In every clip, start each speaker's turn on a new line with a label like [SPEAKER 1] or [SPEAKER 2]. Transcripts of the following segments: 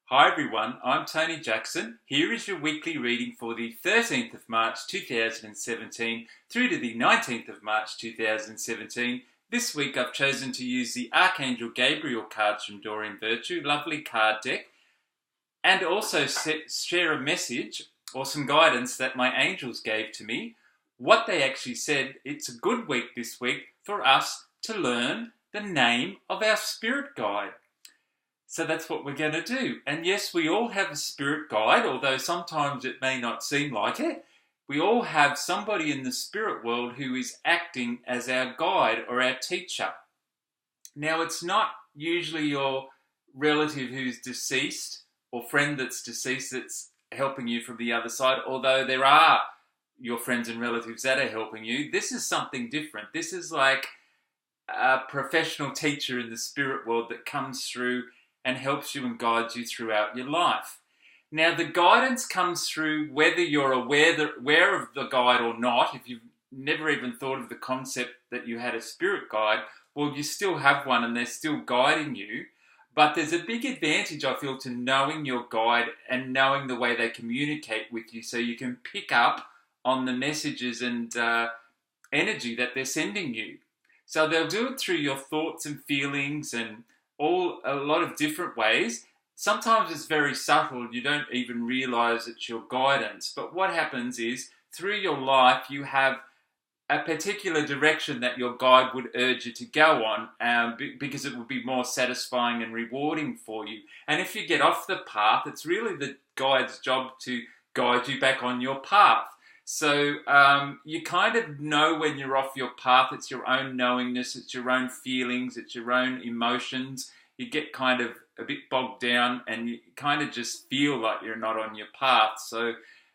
[SPEAKER 1] Hi everyone, I'm Tony Jackson. Here is your weekly reading for the 13th of March 2017 through to the 19th of March 2017. This week I've chosen to use the Archangel Gabriel cards from Doreen Virtue, lovely card deck, and also share a message or some guidance that my angels gave to me. What they actually said, it's a good week this week for us to learn the name of our spirit guide. So that's what we're going to do. And yes, we all have a spirit guide, although sometimes it may not seem like it. We all have somebody in the spirit world who is acting as our guide or our teacher. Now, it's not usually your relative who's deceased or friend that's deceased that's helping you from the other side, although there are your friends and relatives that are helping you. This is something different. This is like a professional teacher in the spirit world that comes through and helps you and guides you throughout your life. Now, the guidance comes through whether you're aware of the guide or not. If you've never even thought of the concept that you had a spirit guide, well, you still have one and they're still guiding you. But there's a big advantage, I feel, to knowing your guide and knowing the way they communicate with you, so you can pick up on the messages and energy that they're sending you. So they'll do it through your thoughts and feelings and a lot of different ways. Sometimes it's very subtle, you don't even realize it's your guidance. But what happens is, through your life, you have a particular direction that your guide would urge you to go on, because it would be more satisfying and rewarding for you. And if you get off the path, it's really the guide's job to guide you back on your path. So you kind of know when you're off your path. It's your own knowingness, it's your own feelings, it's your own emotions. You get kind of a bit bogged down and you kind of just feel like you're not on your path. So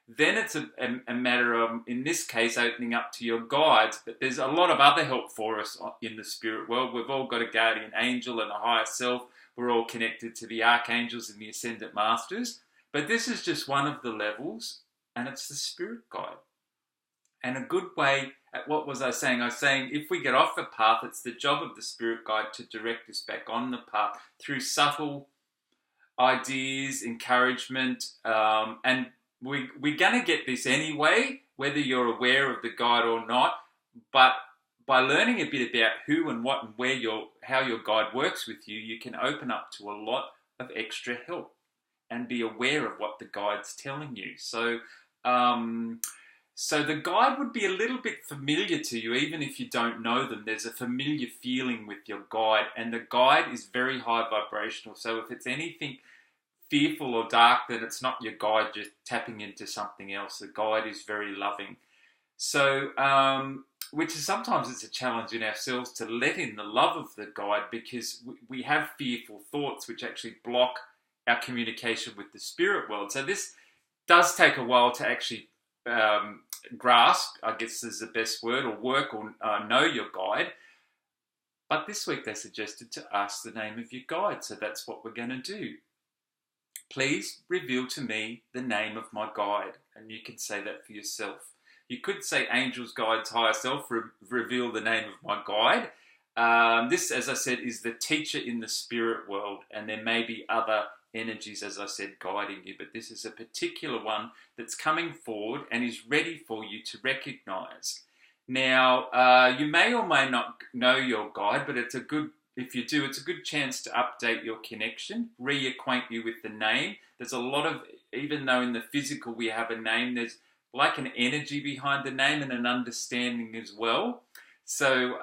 [SPEAKER 1] then it's a matter of, in this case, opening up to your guides. But there's a lot of other help for us in the spirit world. We've all got a guardian angel and a higher self. We're all connected to the archangels and the ascendant masters. But this is just one of the levels, and it's the spirit guide. And a good way, what was I saying? I was saying if we get off the path, it's the job of the spirit guide to direct us back on the path through subtle ideas, encouragement, and we're going to get this anyway, whether you're aware of the guide or not. But by learning a bit about who and what and where how your guide works with you, you can open up to a lot of extra help and be aware of what the guide's telling you. So the guide would be a little bit familiar to you, even if you don't know them. There's a familiar feeling with your guide, and the guide is very high vibrational. So if it's anything fearful or dark, then it's not your guide just tapping into something else. The guide is very loving. So, which is sometimes it's a challenge in ourselves to let in the love of the guide, because we have fearful thoughts which actually block our communication with the spirit world. So this does take a while to actually grasp, I guess is the best word, or work or know your guide. But this week they suggested to ask the name of your guide, so that's what we're going to do. Please reveal to me the name of my guide, and you can say that for yourself. You could say angels, guides, higher self, reveal the name of my guide. This, as I said, is the teacher in the spirit world, and there may be other energies, as I said, guiding you, but this is a particular one that's coming forward and is ready for you to recognize. Now, you may or may not know your guide, but if you do, it's a good chance to update your connection, reacquaint you with the name. There's a lot of, even though in the physical we have a name, there's like an energy behind the name and an understanding as well. So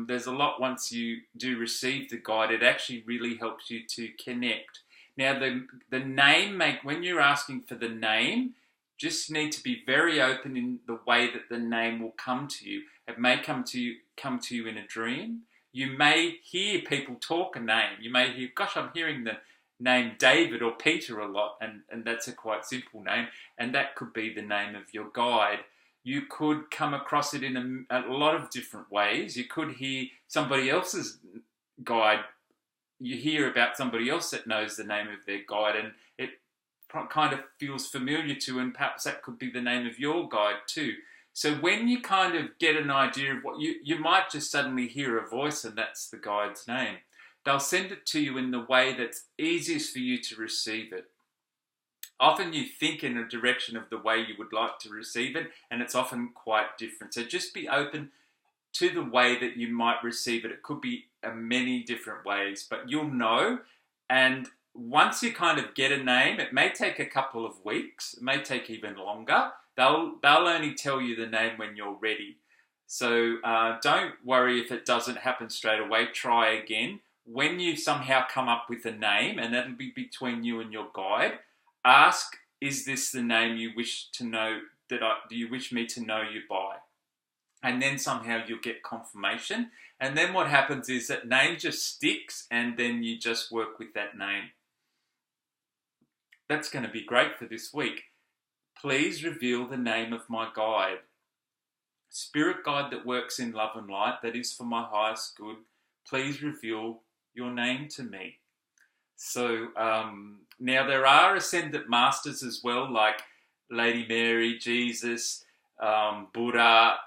[SPEAKER 1] there's a lot once you do receive the guide. It actually really helps you to connect. Now, the name, when you're asking for the name, just need to be very open in the way that the name will come to you. It may come to you in a dream. You may hear people talk a name. You may hear, gosh, I'm hearing the name David or Peter a lot, and that's a quite simple name, and that could be the name of your guide. You could come across it in a lot of different ways. You could hear somebody else's guide. You hear about somebody else that knows the name of their guide, and it kind of feels familiar to, and perhaps that could be the name of your guide too. So when you kind of get an idea of what you might just suddenly hear a voice and that's the guide's name. they'll send it to you in the way that's easiest for you to receive it. Often you think in a direction of the way you would like to receive it, and it's often quite different. So just be open to the way that you might receive it. It could be many different ways, but you'll know. And once you kind of get a name, it may take a couple of weeks, it may take even longer. They'll only tell you the name when you're ready. So don't worry if it doesn't happen straight away. Try again. When you somehow come up with a name, and that'll be between you and your guide, ask, is this the name you wish to know, do you wish me to know you by? And then somehow you'll get confirmation. And then what happens is that name just sticks, and then you just work with that name. That's going to be great for this week. Please reveal the name of my guide. Spirit guide that works in love and light, that is for my highest good. Please reveal your name to me. So now there are ascended masters as well, like Lady Mary, Jesus, Buddha,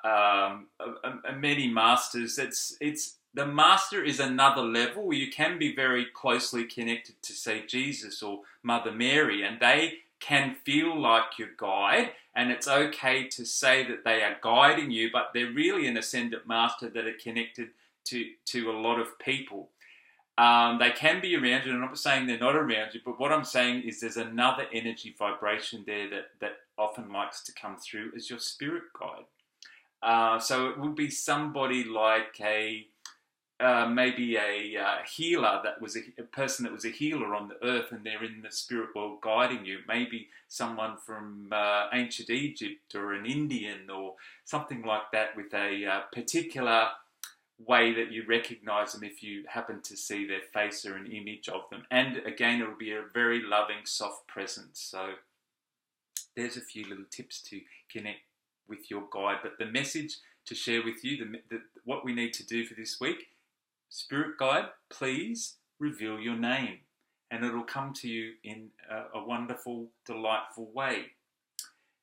[SPEAKER 1] many masters. It's the master is another level where you can be very closely connected to, say, Jesus or Mother Mary, and they can feel like your guide, and it's okay to say that they are guiding you, but they're really an ascended master that are connected to a lot of people. They can be around you, and I'm not saying they're not around you, but what I'm saying is there's another energy vibration there that often likes to come through as your spirit guide. So it would be somebody like maybe a healer, that was a person that was a healer on the earth, and they're in the spirit world guiding you. Maybe someone from ancient Egypt or an Indian or something like that, with a particular way that you recognize them if you happen to see their face or an image of them. And again, it will be a very loving, soft presence. So there's a few little tips to connect with your guide. But the message to share with you, what we need to do for this week, spirit guide, please reveal your name, and it'll come to you in a wonderful, delightful way.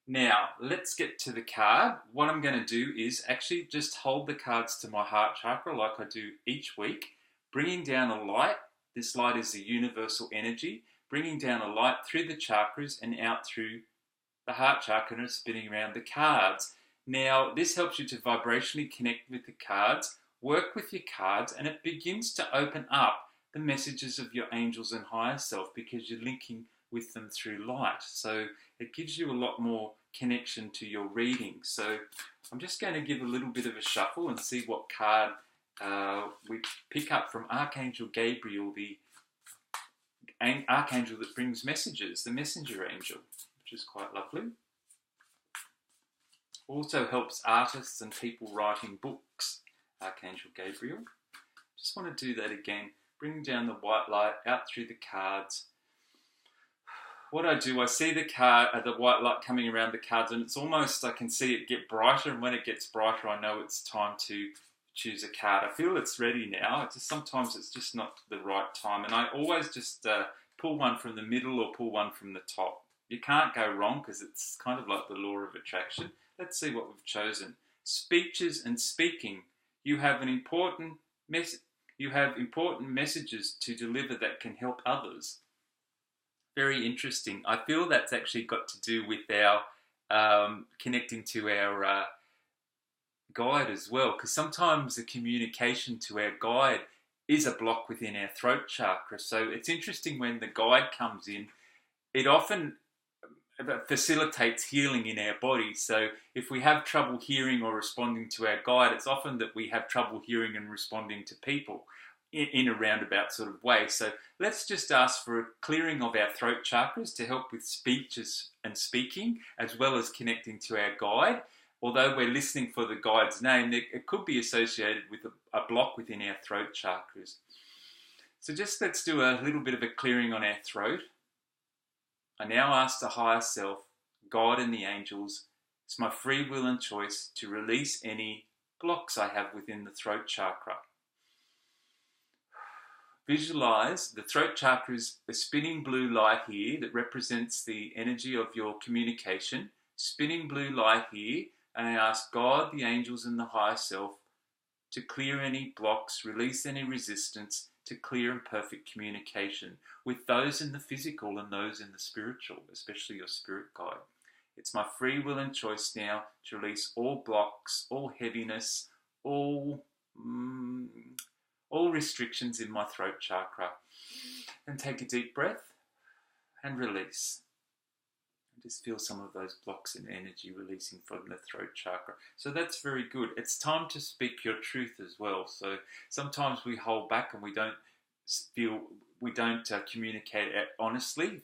[SPEAKER 1] Now, let's get to the card. What I'm going to do is actually just hold the cards to my heart chakra like I do each week, bringing down a light. This light is the universal energy, bringing down a light through the chakras and out through the heart chakra, and spinning around the cards. Now, this helps you to vibrationally connect with the cards, work with your cards, and it begins to open up the messages of your angels and higher self, because you're linking with them through light. So it gives you a lot more connection to your reading. So I'm just going to give a little bit of a shuffle and see what card we pick up from Archangel Gabriel, the archangel that brings messages, the messenger angel, which is quite lovely. Also helps artists and people writing books, Archangel Gabriel. Just want to do that again. Bring down the white light out through the cards. What I do, I see the white light coming around the cards, and it's almost, I can see it get brighter, and when it gets brighter, I know it's time to choose a card. I feel it's ready now. Sometimes it's just not the right time, and I always just pull one from the middle or pull one from the top. You can't go wrong, because it's kind of like the law of attraction. Let's see what we've chosen. Speeches and speaking. You have important messages to deliver that can help others. Very interesting. I feel that's actually got to do with our connecting to our guide as well, because sometimes the communication to our guide is a block within our throat chakra. So it's interesting when the guide comes in, it often facilitates healing in our body. So if we have trouble hearing or responding to our guide, it's often that we have trouble hearing and responding to people in a roundabout sort of way. So let's just ask for a clearing of our throat chakras to help with speeches and speaking, as well as connecting to our guide. Although we're listening for the guide's name, it could be associated with a block within our throat chakras. So just let's do a little bit of a clearing on our throat. I now ask the higher self, God and the angels, it's my free will and choice to release any blocks I have within the throat chakra. Visualize the throat chakra is a spinning blue light here that represents the energy of your communication. Spinning blue light here, and I ask God, the angels and the higher self to clear any blocks, release any resistance, to clear and perfect communication with those in the physical and those in the spiritual, especially your spirit guide. It's my free will and choice now to release all blocks, all heaviness, all restrictions in my throat chakra. And take a deep breath and release. Just feel some of those blocks in energy releasing from the throat chakra. So that's very good. It's time to speak your truth as well. So sometimes we hold back and we don't communicate honestly,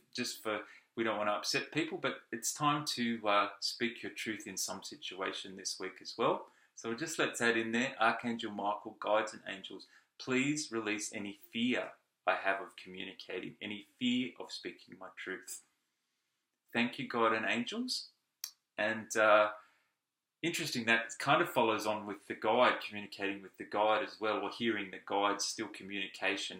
[SPEAKER 1] we don't want to upset people, but it's time to speak your truth in some situation this week as well. So just let's add in there, Archangel Michael, guides and angels, please release any fear I have of communicating, any fear of speaking my truth. Thank you, God and angels. And interesting, that kind of follows on with the guide, communicating with the guide as well, or hearing the guide, still communication,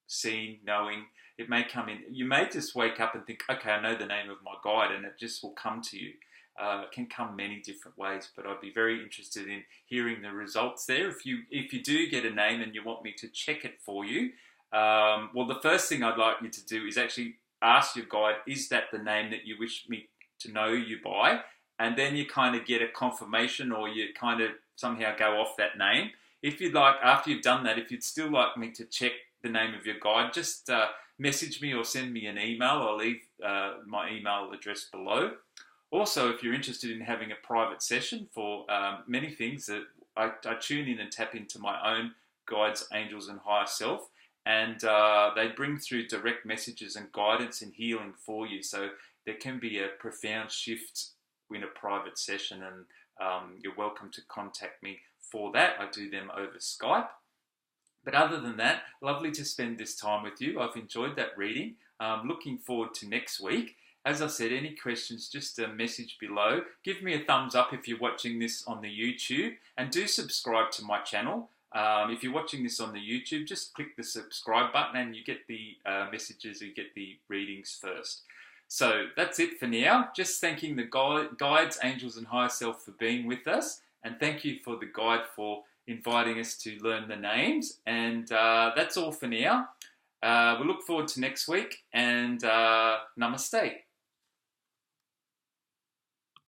[SPEAKER 1] seeing, knowing. It may come in, you may just wake up and think, okay, I know the name of my guide, and it just will come to you. It can come many different ways, but I'd be very interested in hearing the results there. If you do get a name and you want me to check it for you, well, the first thing I'd like you to do is actually ask your guide, is that the name that you wish me to know you by? And then you kind of get a confirmation, or you kind of somehow go off that name. If you'd like, after you've done that, if you'd still like me to check the name of your guide, just message me or send me an email. I'll leave my email address below. Also, if you're interested in having a private session for many things, that I tune in and tap into my own guides, angels and higher self. And they bring through direct messages and guidance and healing for you. So there can be a profound shift in a private session, and you're welcome to contact me for that. I do them over Skype. But other than that, lovely to spend this time with you. I've enjoyed that reading. Looking forward to next week. As I said, any questions, just a message below. Give me a thumbs up if you're watching this on the YouTube, and do subscribe to my channel. If you're watching this on the YouTube, just click the subscribe button and you get the messages, you get the readings first. So that's it for now. Just thanking the guides, angels and higher self for being with us. And thank you for the guide for inviting us to learn the names. And that's all for now. We look forward to next week, and namaste.